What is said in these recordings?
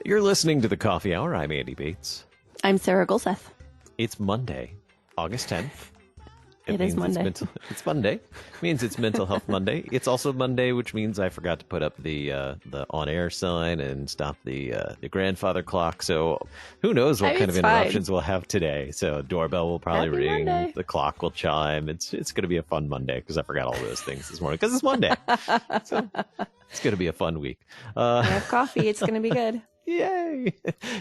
You're listening to the Coffee Hour. I'm Andy Bates. I'm Sarah Gulseth. It's Monday, August 10th. It is Monday. It's Monday. It means it's Mental Health Monday. It's also Monday, which means I forgot to put up the on-air sign and stop the grandfather clock. So who knows what kind of interruptions we'll have today. So doorbell will probably ring. Monday. The clock will chime. It's going to be a fun Monday because I forgot all those things this morning because it's Monday. So it's going to be a fun week. I have coffee. It's going to be good. Yay!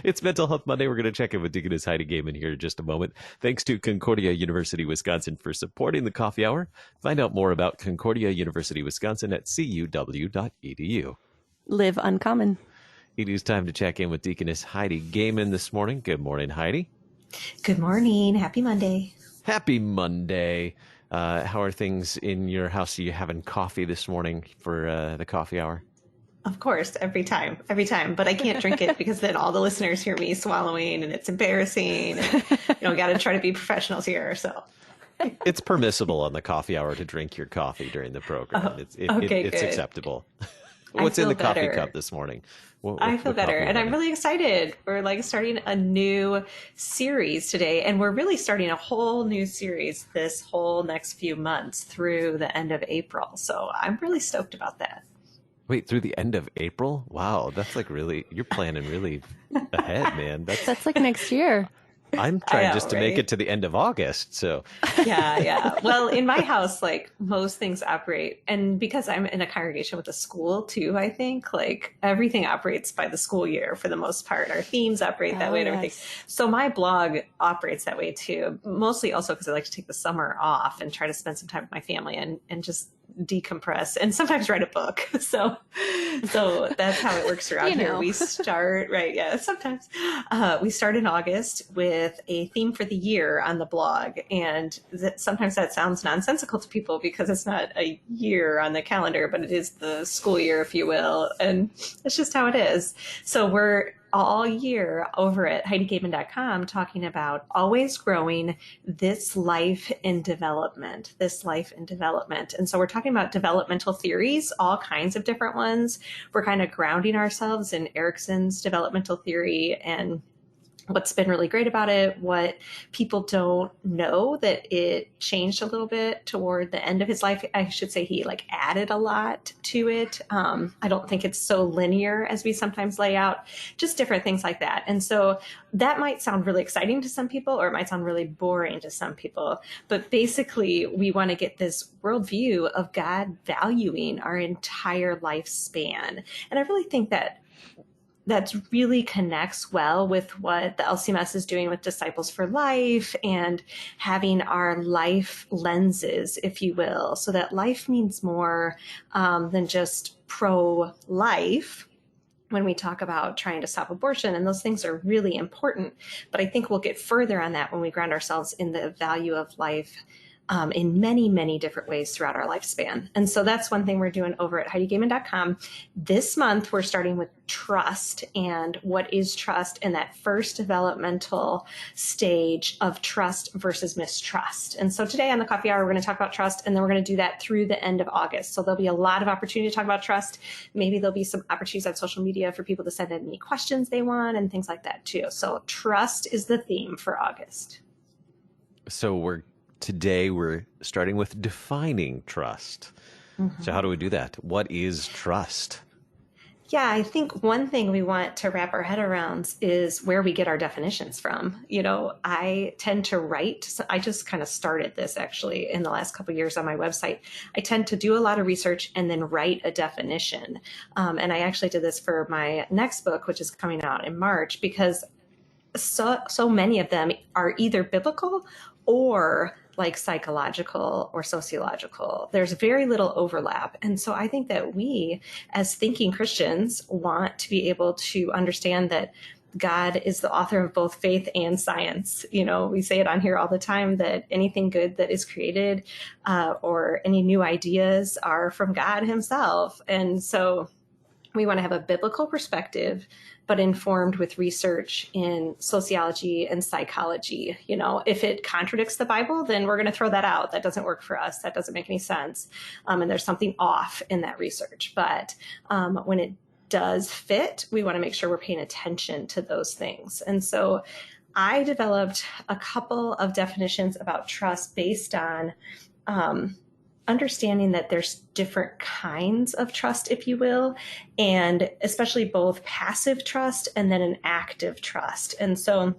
It's Mental Health Monday. We're going to check in with Deaconess Heidi Goehmann here in just a moment. Thanks to Concordia University, Wisconsin for supporting the Coffee Hour. Find out more about Concordia University, Wisconsin at cuw.edu. Live uncommon. It is time to check in with Deaconess Heidi Goehmann this morning. Good morning, Heidi. Good morning. Happy Monday. Happy Monday. How are things in your house? Are you having coffee this morning for the Coffee Hour? Of course, every time. But I can't drink it because then all the listeners hear me swallowing and it's embarrassing. And, got to try to be professionals here. So it's permissible on the Coffee Hour to drink your coffee during the program. It's acceptable. What's in the coffee cup this morning? I feel better. And I'm really excited. We're starting a new series today. And we're really starting a whole new series this whole next few months through the end of April. So I'm really stoked about that. Wait, through the end of April? Wow, that's you're planning really ahead, man. That's like next year. I'm trying to make it to the end of August, so. Yeah. Well, in my house, most things operate, and because I'm in a congregation with a school too, I think, everything operates by the school year for the most part. Our themes operate that way and everything. So my blog operates that way too, mostly also because I like to take the summer off and try to spend some time with my family and just decompress and sometimes write a book. So that's how it works around here. We start, sometimes we start in August with a theme for the year on the blog. And sometimes that sounds nonsensical to people because it's not a year on the calendar, but it is the school year, if you will. And it's just how it is. So we're all year over at HeidiGoehmann.com talking about always growing this life in development. And so we're talking about developmental theories, all kinds of different ones. We're kind of grounding ourselves in Erikson's developmental theory and what's been really great about it, what people don't know, that it changed a little bit toward the end of his life. I should say he added a lot to it. I don't think it's so linear as we sometimes lay out, just different things like that. And so that might sound really exciting to some people, or it might sound really boring to some people. But basically, we want to get this worldview of God valuing our entire lifespan. And I really think that really connects well with what the LCMS is doing with Disciples for Life and having our life lenses, if you will, so that life means more than just pro-life when we talk about trying to stop abortion. And those things are really important. But I think we'll get further on that when we ground ourselves in the value of life in many, many different ways throughout our lifespan. And so that's one thing we're doing over at HeidiGoehmann.com. This month, we're starting with trust and what is trust in that first developmental stage of trust versus mistrust. And so today on the Coffee Hour, we're going to talk about trust, and then we're going to do that through the end of August. So there'll be a lot of opportunity to talk about trust. Maybe there'll be some opportunities on social media for people to send in any questions they want and things like that too. So trust is the theme for August. So Today, we're starting with defining trust. Mm-hmm. So how do we do that? What is trust? Yeah, I think one thing we want to wrap our head around is where we get our definitions from. I tend to write. So I just kind of started this actually in the last couple of years on my website. I tend to do a lot of research and then write a definition. And I actually did this for my next book, which is coming out in March, because so many of them are either biblical or psychological or sociological. There's very little overlap. And so I think that we, as thinking Christians, want to be able to understand that God is the author of both faith and science. We say it on here all the time that anything good that is created or any new ideas are from God himself. And so we want to have a biblical perspective, but informed with research in sociology and psychology. If it contradicts the Bible, then we're going to throw that out. That doesn't work for us. That doesn't make any sense. And there's something off in that research. But when it does fit, we want to make sure we're paying attention to those things. And so I developed a couple of definitions about trust based on understanding that there's different kinds of trust, if you will, and especially both passive trust and then an active trust. And so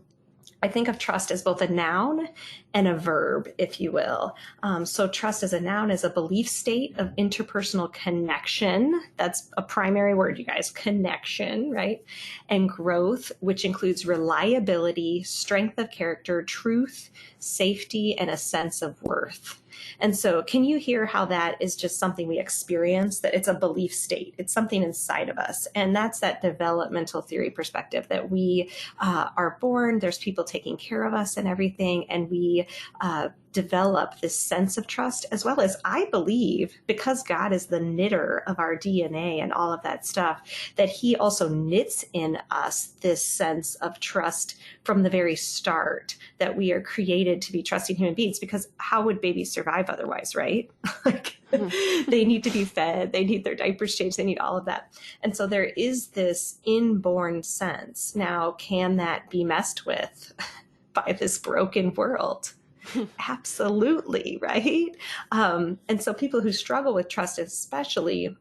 I think of trust as both a noun and a verb, if you will. So trust as a noun is a belief state of interpersonal connection. That's a primary word, you guys, connection, right? And growth, which includes reliability, strength of character, truth, safety, and a sense of worth. And so can you hear how that is just something we experience, that it's a belief state? It's something inside of us. And that's that developmental theory perspective that we are born, there's people taking care of us and everything, and we develop this sense of trust, as well as, I believe, because God is the knitter of our DNA and all of that stuff, that he also knits in us this sense of trust from the very start, that we are created to be trusting human beings, because how would babies survive otherwise, right? They need to be fed, they need their diapers changed, they need all of that. And so there is this inborn sense. Now, can that be messed with by this broken world? Absolutely, right? And so people who struggle with trust, especially,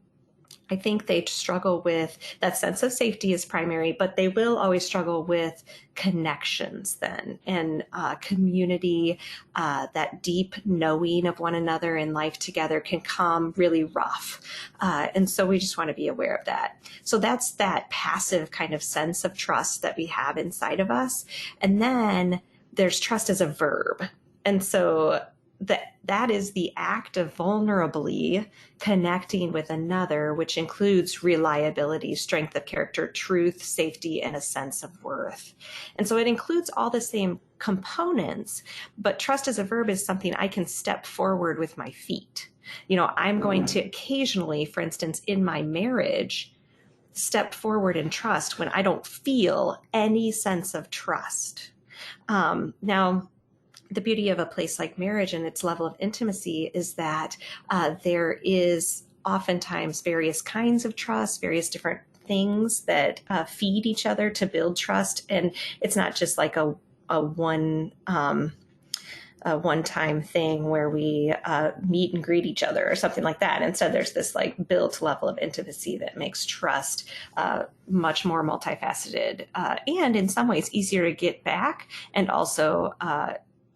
I think they struggle with that sense of safety is primary, but they will always struggle with connections then, and community, that deep knowing of one another in life together can come really rough. And so we just want to be aware of that. So that's that passive kind of sense of trust that we have inside of us. And then there's trust as a verb. And so that is the act of vulnerably connecting with another, which includes reliability, strength of character, truth, safety, and a sense of worth. And so it includes all the same components, but trust as a verb is something I can step forward with my feet. I'm going to occasionally, for instance, in my marriage, step forward in trust when I don't feel any sense of trust. Now, the beauty of a place like marriage and its level of intimacy is that there is oftentimes various kinds of trust, various different things that feed each other to build trust. And it's not just like a one-time thing where we meet and greet each other or something like that. Instead, there's this like built level of intimacy that makes trust much more multifaceted and in some ways easier to get back, and also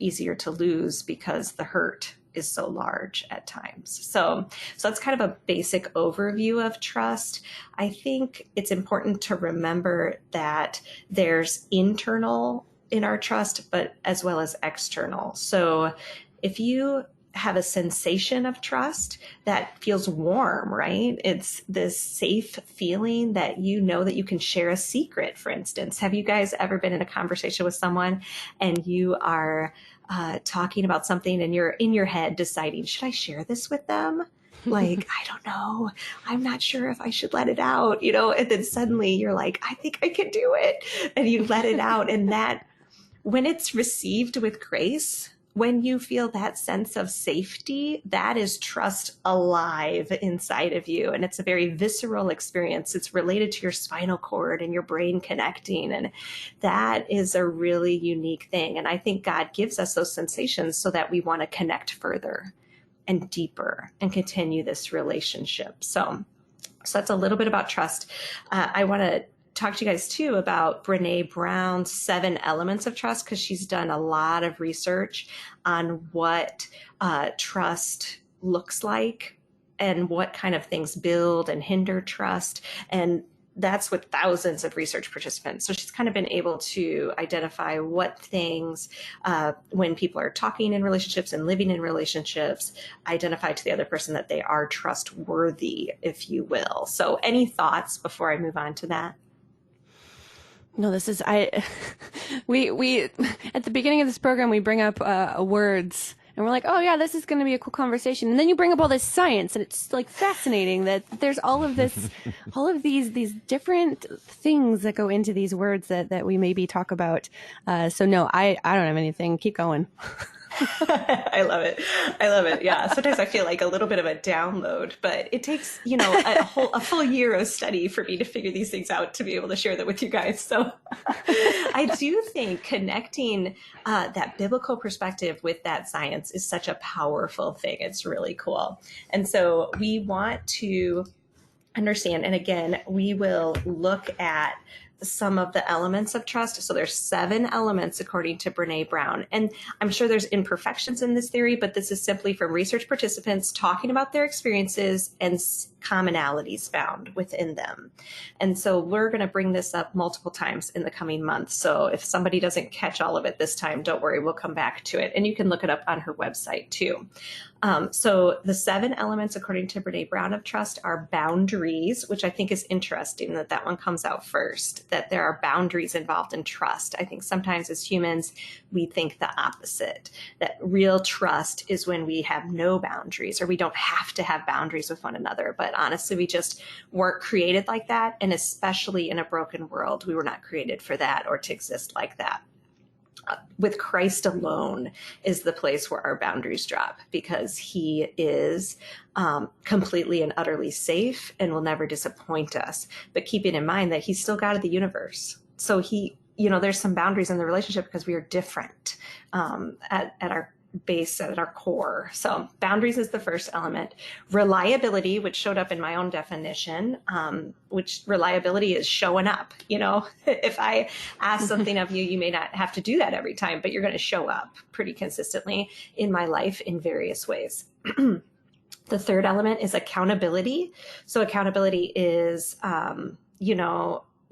easier to lose because the hurt is so large at times. So that's kind of a basic overview of trust. I think it's important to remember that there's internal in our trust, but as well as external. So if you have a sensation of trust that feels warm, right? It's this safe feeling that you know that you can share a secret, for instance. Have you guys ever been in a conversation with someone and you are talking about something and you're in your head deciding, should I share this with them? Like, I don't know. I'm not sure if I should let it out, and then suddenly you're like, I think I can do it. And you let it out. And that, when it's received with grace, when you feel that sense of safety, that is trust alive inside of you. And it's a very visceral experience. It's related to your spinal cord and your brain connecting. And that is a really unique thing. And I think God gives us those sensations so that we want to connect further and deeper and continue this relationship. So that's a little bit about trust. I want to talk to you guys too about Brené Brown's 7 elements of trust, because she's done a lot of research on what trust looks like and what kind of things build and hinder trust. And that's with thousands of research participants. So she's kind of been able to identify what things, when people are talking in relationships and living in relationships, identify to the other person that they are trustworthy, if you will. So any thoughts before I move on to that? No, we at the beginning of this program, we bring up words and we're like, oh yeah, this is going to be a cool conversation. And then you bring up all this science and it's like fascinating that there's all of this, all of these different things that go into these words that we maybe talk about. So no, I don't have anything. Keep going. I love it. I love it. Yeah. Sometimes I feel like a little bit of a download, but it takes, a full year of study for me to figure these things out to be able to share them with you guys. So I do think connecting that biblical perspective with that science is such a powerful thing. It's really cool. And so we want to understand, and again, we will look at some of the elements of trust. So there's 7 elements according to Brene Brown. And I'm sure there's imperfections in this theory, but this is simply from research participants talking about their experiences and commonalities found within them. And so we're going to bring this up multiple times in the coming months. So if somebody doesn't catch all of it this time, don't worry, we'll come back to it. And you can look it up on her website too. So the 7 elements, according to Brene Brown, of trust are boundaries, which I think is interesting that one comes out first, that there are boundaries involved in trust. I think sometimes as humans, we think the opposite, that real trust is when we have no boundaries or we don't have to have boundaries with one another. But honestly, we just weren't created like that. And especially in a broken world, we were not created for that or to exist like that. With Christ alone is the place where our boundaries drop, because he is completely and utterly safe and will never disappoint us. But keeping in mind that he's still God of the universe. So there's some boundaries in the relationship because we are different at our base, at our core. So boundaries is the first element. Reliability, which showed up in my own definition, which reliability is showing up. If I ask something of you, you may not have to do that every time, but you're going to show up pretty consistently in my life in various ways. The third element is accountability. So accountability is,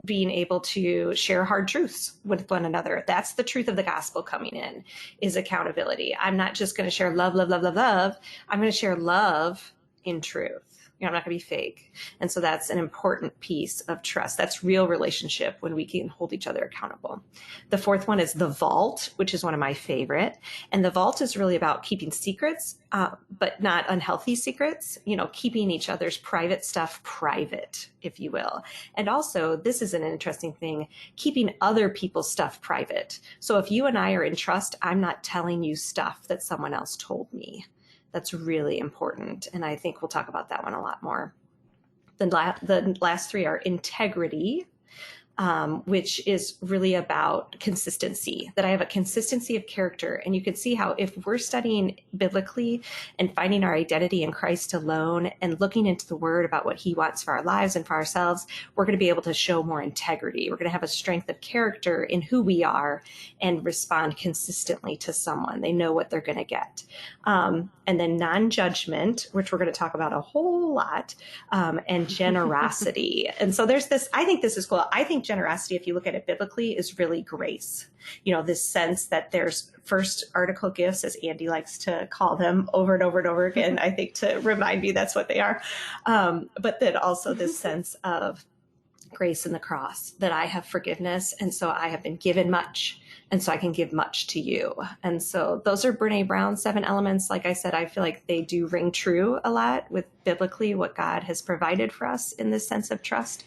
being able to share hard truths with one another. That's the truth of the gospel coming in, is accountability. I'm not just going to share love, love, love, love, love. I'm going to share love in truth. I'm not going to be fake. And so that's an important piece of trust. That's real relationship when we can hold each other accountable. The fourth one is the vault, which is one of my favorite. And the vault is really about keeping secrets, but not unhealthy secrets, keeping each other's private stuff private, if you will. And also, this is an interesting thing, keeping other people's stuff private. So if you and I are in trust, I'm not telling you stuff that someone else told me. That's really important. And I think we'll talk about that one a lot more. The last 3 are integrity, which is really about consistency, that I have a consistency of character. And you can see how if we're studying biblically and finding our identity in Christ alone and looking into the word about what he wants for our lives and for ourselves, we're going to be able to show more integrity. We're going to have a strength of character in who we are and respond consistently to someone. They know what they're going to get. And then non-judgment, which we're going to talk about a whole lot, and generosity. And so there's this, I think this is cool. I think generosity, if you look at it biblically, is really grace. This sense that there's first article gifts, as Andy likes to call them, over and over and over again, I think, to remind me that's what they are. But then also this sense of grace in the cross, that I have forgiveness. And so I have been given much. And so I can give much to you. And so those are Brene Brown's 7 elements. Like I said, I feel like they do ring true a lot with biblically what God has provided for us in this sense of trust.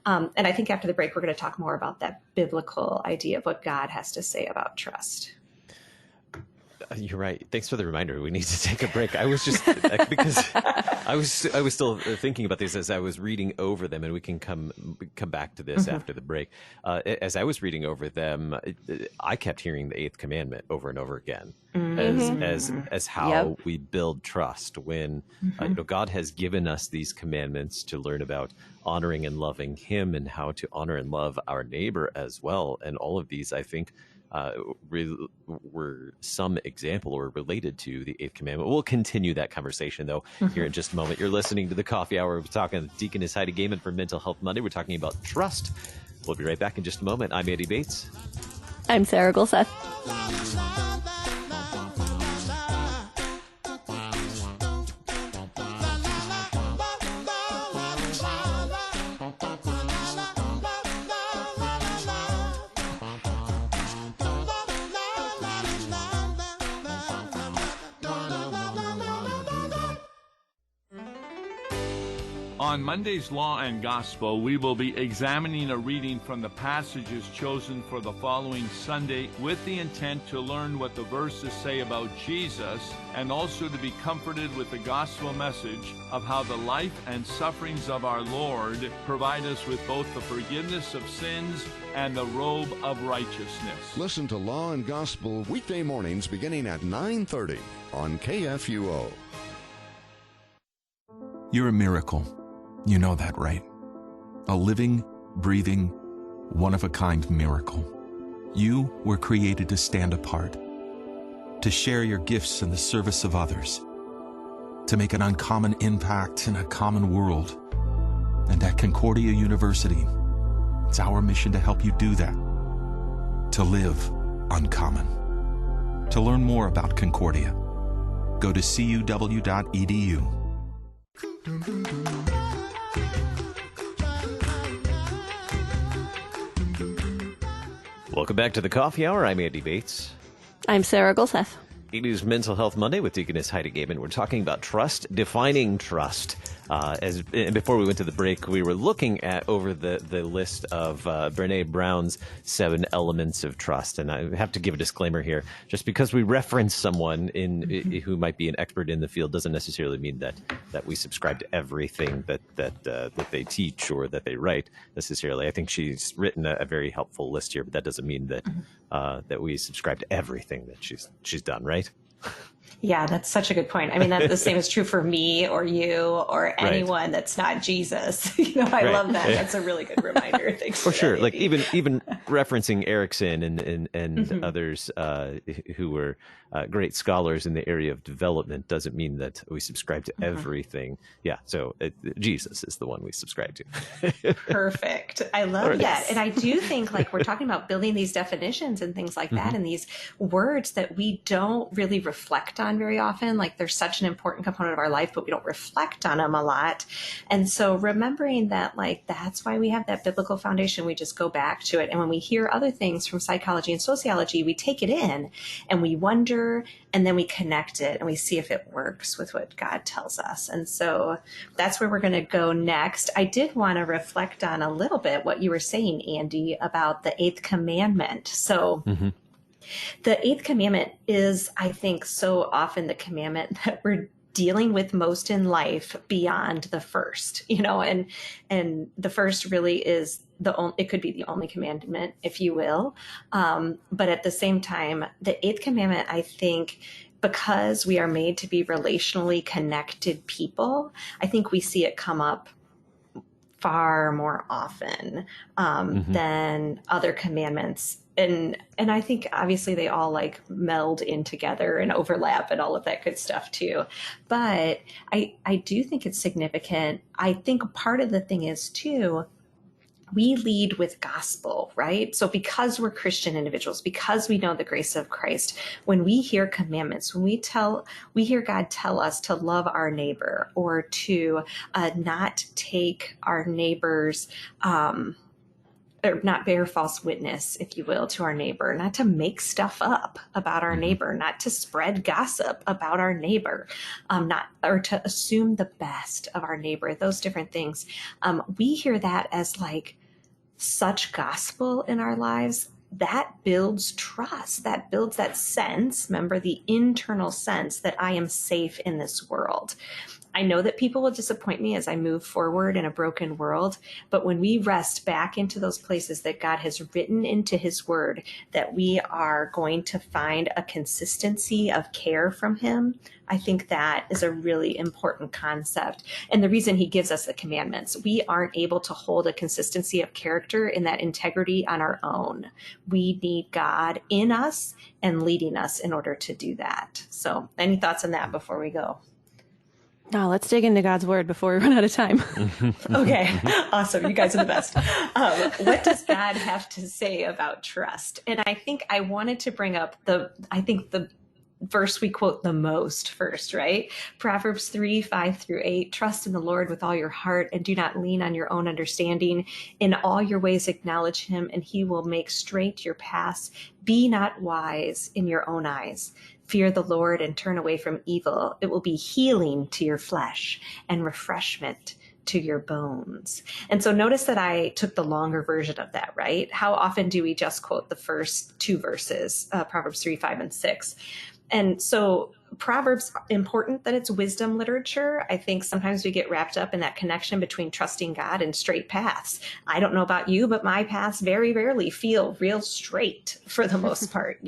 And I think after the break, we're going to talk more about that biblical idea of what God has to say about trust. You're right. Thanks for the reminder. We need to take a break. I was just because I was still thinking about this as I was reading over them, and we can come back to this after the break. As I was reading over them, I kept hearing the 8th commandment over and over again as how we build trust. When God has given us these commandments to learn about honoring and loving Him and how to honor and love our neighbor as well, and all of these, I think, were some example or related to the 8th commandment. We'll continue that conversation, though, here in just a moment. You're listening to the Coffee Hour. We're talking with Deaconess Heidi Goehmann for Mental Health Monday. We're talking about trust. We'll be right back in just a moment. I'm Andy Bates. I'm Sarah Gulseth. On Monday's Law and Gospel, we will be examining a reading from the passages chosen for the following Sunday with the intent to learn what the verses say about Jesus and also to be comforted with the gospel message of how the life and sufferings of our Lord provide us with both the forgiveness of sins and the robe of righteousness. Listen to Law and Gospel weekday mornings beginning at 9:30 on KFUO. You're a miracle. You know that, right? A living, breathing, one-of-a-kind miracle. You were created to stand apart, to share your gifts in the service of others, to make an uncommon impact in a common world. And at Concordia University, it's our mission to help you do that, to live uncommon. To learn more about Concordia, go to cuw.edu. Welcome back to the Coffee Hour. I'm Andy Bates. I'm Sarah Golseth. It is Mental Health Monday with Deaconess Heidi Goehmann. We're talking about trust, defining trust. And before we went to the break, we were looking at over the list of Brené Brown's 7 elements of trust. And I have to give a disclaimer here. Just because we reference someone who might be an expert in the field doesn't necessarily mean that we subscribe to everything that they teach or that they write necessarily. I think she's written a very helpful list here, but that doesn't mean that that we subscribe to everything that she's done, right? Yeah, that's such a good point. I mean, the same is true for me or you or anyone that's not Jesus. I love that. That's a really good reminder. Thanks for sure. that, like even referencing Erickson and others who were great scholars in the area of development doesn't mean that we subscribe to everything. Yeah. So Jesus is the one we subscribe to. Perfect. I love that. And I do think like we're talking about building these definitions and things like that and these words that we don't really reflect on very often. Like they're such an important component of our life, but we don't reflect on them a lot. And so remembering that, like, that's why we have that biblical foundation. We just go back to it. And when we hear other things from psychology and sociology, we take it in and we wonder, and then we connect it and we see if it works with what God tells us. And so that's where we're going to go next. I did want to reflect on a little bit what you were saying, Andy, about the 8th commandment. So the 8th commandment is, I think, so often the commandment that we're dealing with most in life beyond the first, and the first really is it could be the only commandment, if you will. But at the same time, the 8th commandment, I think, because we are made to be relationally connected people, I think we see it come up far more often than other commandments. And I think obviously they all like meld in together and overlap and all of that good stuff too. But I do think it's significant. I think part of the thing is too, we lead with gospel, right? So because we're Christian individuals, because we know the grace of Christ, when we hear commandments, when we hear God tell us to love our neighbor or to not take our neighbor's, or not bear false witness, if you will, to our neighbor, not to make stuff up about our neighbor, not to spread gossip about our neighbor, or to assume the best of our neighbor, those different things. We hear that as like such gospel in our lives. That builds trust. That builds that sense, remember, the internal sense that I am safe in this world. I know that people will disappoint me as I move forward in a broken world, but when we rest back into those places that God has written into his word, that we are going to find a consistency of care from him, I think that is a really important concept. And the reason he gives us the commandments, we aren't able to hold a consistency of character in that integrity on our own. We need God in us and leading us in order to do that. So any thoughts on that before we go? No, let's dig into God's word before we run out of time. Okay, awesome. You guys are the best. What does God have to say about trust? And I think I wanted to bring up the verse we quote the most first, right? Proverbs 3:5-8. Trust in the Lord with all your heart and do not lean on your own understanding. In all your ways acknowledge him and he will make straight your paths. Be not wise in your own eyes. Fear the Lord and turn away from evil. It will be healing to your flesh and refreshment to your bones. And so notice that I took the longer version of that, right? How often do we just quote the first two verses, Proverbs 3, 5, and 6? And so Proverbs, important that it's wisdom literature. I think sometimes we get wrapped up in that connection between trusting God and straight paths. I don't know about you, but my paths very rarely feel real straight for the most part,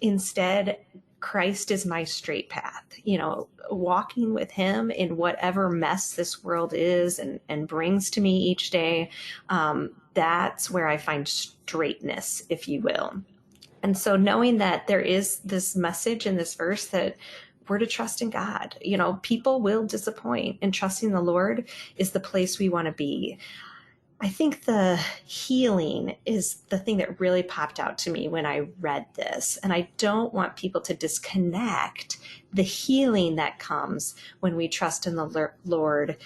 Instead, Christ is my straight path, walking with him in whatever mess this world is and brings to me each day. That's where I find straightness, if you will. And so knowing that there is this message in this verse that we're to trust in God, people will disappoint, and trusting the Lord is the place we want to be. I think the healing is the thing that really popped out to me when I read this. And I don't want people to disconnect the healing that comes when we trust in the Lord,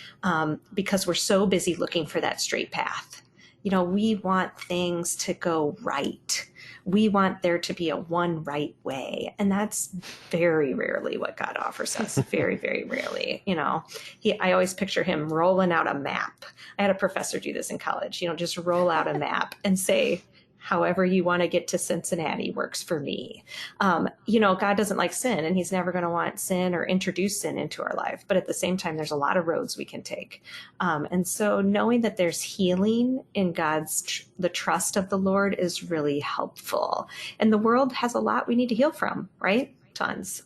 because we're so busy looking for that straight path. We want things to go right. We want there to be a one right way. And that's very rarely what God offers us. Very, very rarely. I always picture him rolling out a map. I had a professor do this in college, just roll out a map and say, however you want to get to Cincinnati works for me. God doesn't like sin, and he's never going to want sin or introduce sin into our life. But at the same time, there's a lot of roads we can take. And so knowing that there's healing in the trust of the Lord is really helpful. And the world has a lot we need to heal from, right? Tons.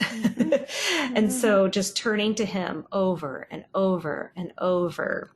And so just turning to him over and over and over.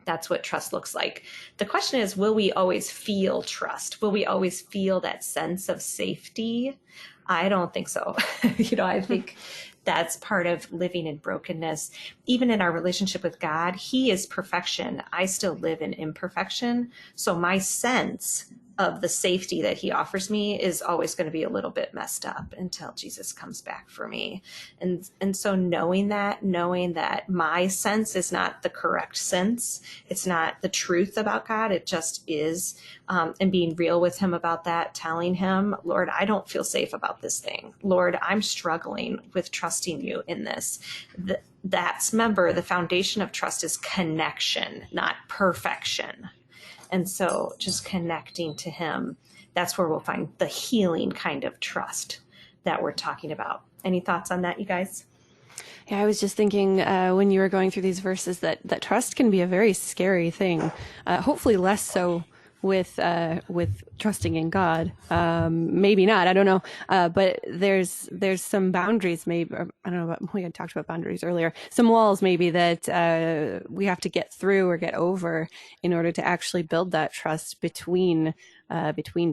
That's what trust looks like. The question is, will we always feel trust? Will we always feel that sense of safety? I don't think so. I think that's part of living in brokenness. Even in our relationship with God, he is perfection. I still live in imperfection. So my sense of the safety that he offers me is always going to be a little bit messed up until Jesus comes back for me. And so knowing that my sense is not the correct sense, it's not the truth about God, it just is, and being real with him about that, telling him, Lord, I don't feel safe about this thing. Lord, I'm struggling with trusting you in this. Remember, the foundation of trust is connection, not perfection. And so just connecting to him, that's where we'll find the healing kind of trust that we're talking about. Any thoughts on that, you guys? Yeah, I was just thinking when you were going through these verses that trust can be a very scary thing. Hopefully less so with trusting in God. Maybe not. I don't know. But there's some boundaries. Maybe I don't know. We had talked about boundaries earlier. Some walls maybe that we have to get through or get over in order to actually build that trust between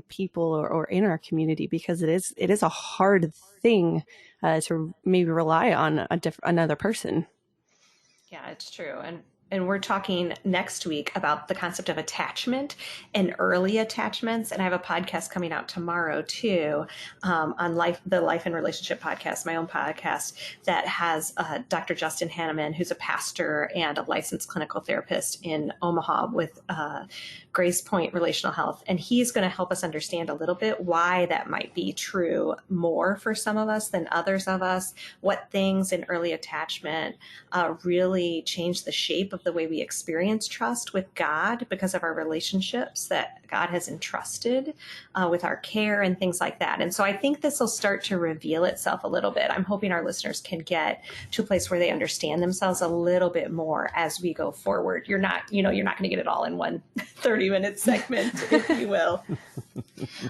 people or in our community, because it is a hard thing to maybe rely on another person. Yeah, it's true. And we're talking next week about the concept of attachment and early attachments. And I have a podcast coming out tomorrow too, on the Life and Relationship podcast, my own podcast, that has Dr. Justin Hanneman, who's a pastor and a licensed clinical therapist in Omaha with Grace Point Relational Health. And he's going to help us understand a little bit why that might be true more for some of us than others of us, what things in early attachment really change the shape of the way we experience trust with God because of our relationships that God has entrusted with our care and things like that. And so I think this will start to reveal itself a little bit. I'm hoping our listeners can get to a place where they understand themselves a little bit more as we go forward. You're not going to get it all in one 30-minute segment, if you will.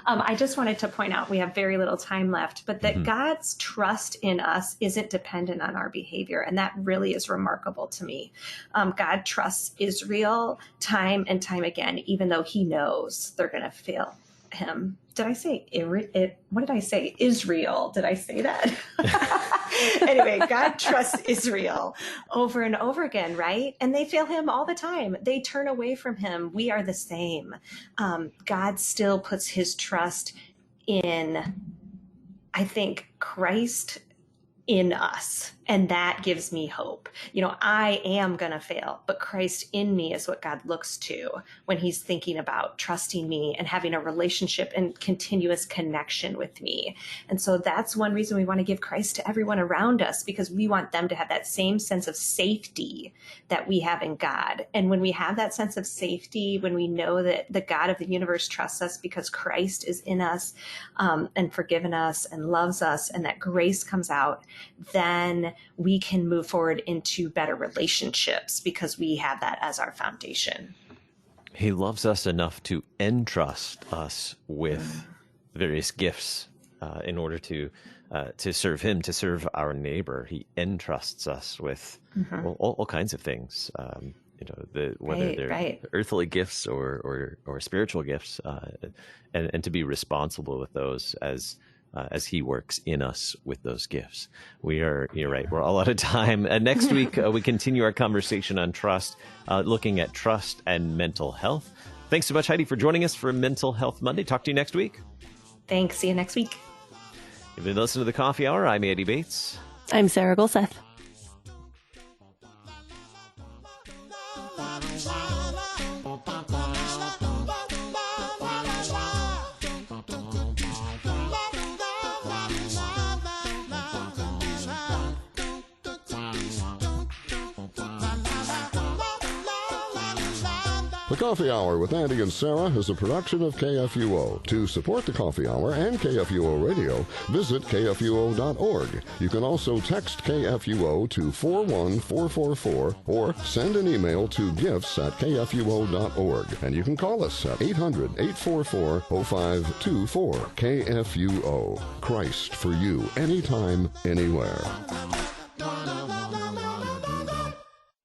I just wanted to point out, we have very little time left, but that God's trust in us isn't dependent on our behavior. And that really is remarkable to me. God trusts Israel time and time again, even though he knows they're going to fail him. Did I say what did I say? Israel. Did I say that? Anyway, God trusts Israel over and over again, right? And they fail him all the time. They turn away from him. We are the same. God still puts his trust in, I think, Christ in us. And that gives me hope. You know, I am going to fail, but Christ in me is what God looks to when he's thinking about trusting me and having a relationship and continuous connection with me. And so that's one reason we want to give Christ to everyone around us, because we want them to have that same sense of safety that we have in God. And when we have that sense of safety, when we know that the God of the universe trusts us because Christ is in us and forgiven us and loves us, and that grace comes out, then we can move forward into better relationships because we have that as our foundation. He loves us enough to entrust us with various gifts in order to serve him, to serve our neighbor. He entrusts us with all kinds of things. Whether they're earthly gifts or spiritual gifts, and to be responsible with those as he works in us with those gifts. You're right, we're all out of time. Next week, we continue our conversation on trust, looking at trust and mental health. Thanks so much, Heidi, for joining us for Mental Health Monday. Talk to you next week. Thanks. See you next week. You've been listening to The Coffee Hour. I'm Andy Bates. I'm Sarah Golseth. The Coffee Hour with Andy and Sarah is a production of KFUO. To support the Coffee Hour and KFUO Radio, visit KFUO.org. You can also text KFUO to 41444 or send an email to gifts@KFUO.org. And you can call us at 800-844-0524. KFUO. Christ for you, anytime, anywhere.